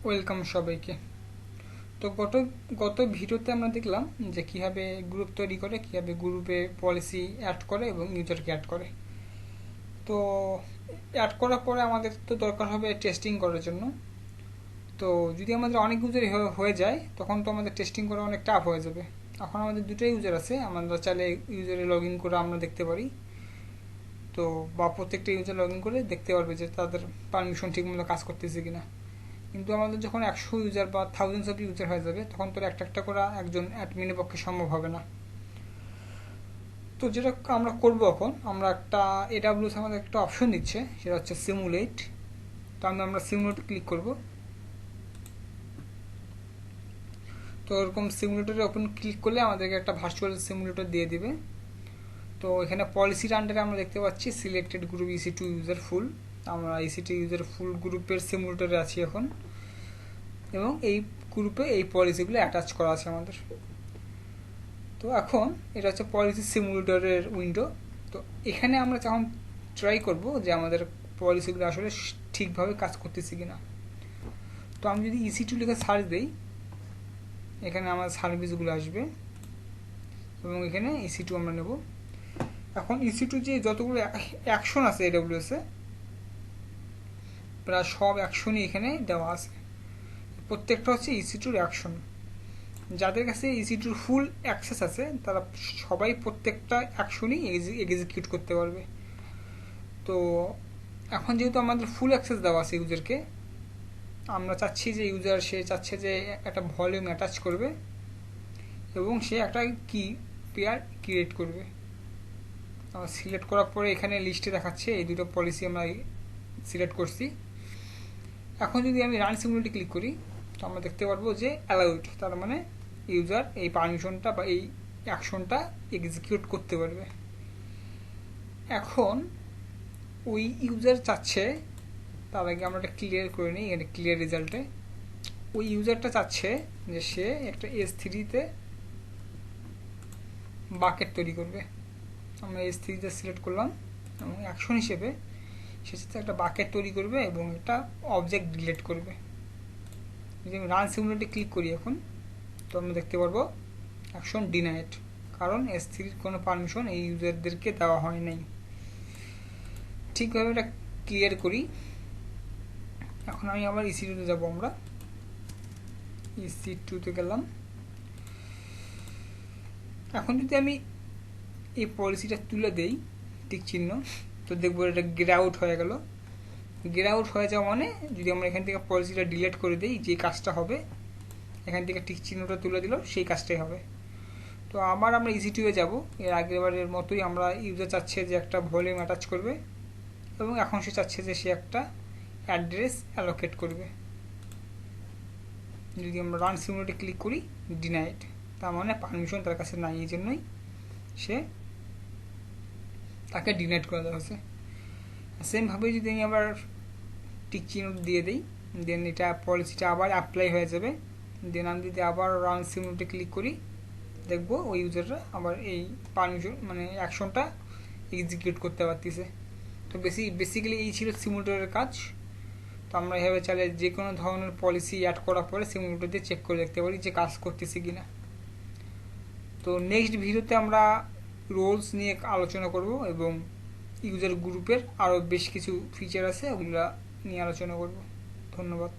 Welcome সবাইকে। তো গত ভিডিওতে আমরা দেখলাম যে কিভাবে গ্রুপ তৈরি করে, কিভাবে গ্রুপে পলিসি অ্যাড করে এবং ইউজারকে অ্যাড করে। তো অ্যাড করার পরে আমাদের তো দরকার হবে টেস্টিং করার জন্য। তো যদি আমাদের অনেক ইউজার হয়ে যায় তখন তো আমাদের টেস্টিং করা অনেক টাফ হয়ে যাবে। এখন আমাদের দুটোই ইউজার আছে, আমরা চাইলে ইউজারে লগ ইন করে আমরা দেখতে পারি। তো বা প্রত্যেকটা ইউজার লগ ইন করে দেখতে পারবে যে তাদের পারমিশন ঠিকমতো কাজ করতেছে কিনা। কিন্তু আমাদের যখন 100 ইউজার বা থাউজেন্ডস অফ ইউজার হয়ে যাবে তখন তো একটা একটা করে একজন অ্যাডমিনের পক্ষে সম্ভব হবে না। তো যেটা আমরা করবো, এখন আমরা একটা AWS আমাদের একটা অপশন দিচ্ছে, সেটা হচ্ছে সিমুলেট। তো আমরা সিমুলেটে ক্লিক করব। তো এরকম সিমুলেটরে ওপেন ক্লিক করলে আমাদেরকে একটা ভার্চুয়াল সিমুলেটর দিয়ে দিবে। তো এখানে পলিসির আন্ডারে আমরা দেখতে পাচ্ছি সিলেক্টেড গ্রুপ EC2 ইউজার ফুল। আমরা EC2 ইউজার ফুল গ্রুপের সিমুলেটরে আছি এখন, এবং এই গ্রুপে এই পলিসিগুলো অ্যাটাচ করা আছে আমাদের। তো এখন এটা হচ্ছে পলিসি সিমুলেটরের উইন্ডো। তো এখানে আমরা যখন ট্রাই করব যে আমাদের পলিসিগুলো আসলে ঠিকভাবে কাজ করতেছে কিনা। তো আমি যদি EC2 লিখে সার্চ দিই, এখানে আমার সার্ভিসগুলো আসবে এবং এখানে EC2 আমরা নেব। এখন EC2 যে যতগুলো অ্যাকশন আছে AWS এ, প্রায় সব অ্যাকশনই এখানে দেওয়া আছে। প্রত্যেকটা হচ্ছে EC2-র অ্যাকশন। যাদের কাছে EC2-র ফুল অ্যাক্সেস আছে তারা সবাই প্রত্যেকটা অ্যাকশনই এক্সিকিউট করতে পারবে। তো এখন যেহেতু আমাদের ফুল অ্যাক্সেস দেওয়া আছে ইউজারকে, আমরা চাচ্ছি যে সে চাচ্ছে যে একটা ভলিউম অ্যাটাচ করবে এবং সে একটা কি পেয়ার ক্রিয়েট করবে। সিলেক্ট করার পরে এখানে লিস্টে দেখাচ্ছে এই দুটো পলিসি আমরা সিলেক্ট করছি। এখন যদি আমি রান সিমুলেটে ক্লিক করি তো আমরা দেখতে পারবো যে অ্যালাউড, তার মানে ইউজার এই পারমিশনটা বা এই অ্যাকশনটা এক্সিকিউট করতে পারবে। এখন ওই ইউজার চাচ্ছে, তার আগে আমরা একটা ক্লিয়ার করে নিই। এখানে ক্লিয়ার রেজাল্টে ওই ইউজারটা চাচ্ছে যে সে একটা S3-তে বাকেট তৈরি করবে। আমরা S3-তে সিলেক্ট করলাম এবং অ্যাকশন হিসেবে সে চাচ্ছে একটা বাকেট তৈরি করবে এবং একটা অবজেক্ট ডিলিট করবে। যদি আমি রান সিমুলেটে ক্লিক করি এখন, তো আমরা দেখতে পারবো অ্যাকশন ডিনাইড, কারণ S3-র কোনো পারমিশন এই ইউজারদেরকে দেওয়া হয় নাই। ঠিকভাবে এটা ক্লিয়ার করি। এখন আমি আবার EC2-তে যাবো। আমরা EC2-তে গেলাম। এখন যদি আমি এই পলিসিটা তুলে দেই টিক চিহ্ন, তো দেখবো এটা গ্রে আউট হয়ে গেল। গ্রে আউট হয়ে যাওয়া মানে যদি আমরা এখান থেকে পলিসিটা ডিলিট করে দিই, যে কাজটা হবে এখান থেকে টিক চিহ্নটা তুলে দিল সেই কাজটাই হবে। তো আবার আমরা EC2-এ যাব। এর আগেরবারের মতোই আমরা ইউজার চাচ্ছে যে একটা ভলিউম অ্যাটাচ করবে এবং এখন সে চাচ্ছে যে সে একটা অ্যাড্রেস অ্যালোকেট করবে। যদি আমরা রান সিমুলেটে ক্লিক করি, ডিনাইড, তার মানে পারমিশন তার কাছে নাই, এই জন্যই সে তাকে ডিনাইড করে দেওয়া হয়েছে। সেমভাবে যদি আমি আবার টিক চিহ্ন দিয়ে দিই, দেন এটা পলিসিটা আবার অ্যাপ্লাই হয়ে যাবে। দেন আমি যদি আবার রান সিমুলেটে ক্লিক করি, দেখবো ওই ইউজাররা আবার এই পারমিশন মানে অ্যাকশনটা এক্সিকিউট করতে পারতেছে। তো বেসিক্যালি এই ছিল সিমুলেটরের কাজ। তো আমরা এভাবে চাইলে যে কোনো ধরনের পলিসি অ্যাড করার পরে সিমুলেটর দিয়ে চেক করে দেখতে পারি যে কাজ করতেছে কিনা। তো নেক্সট ভিডিওতে আমরা রোলস নিয়ে আলোচনা করব এবং ইউজার গ্রুপের আরও বেশ কিছু ফিচার আছে ওগুলো নিয়ে আলোচনা করব। ধন্যবাদ।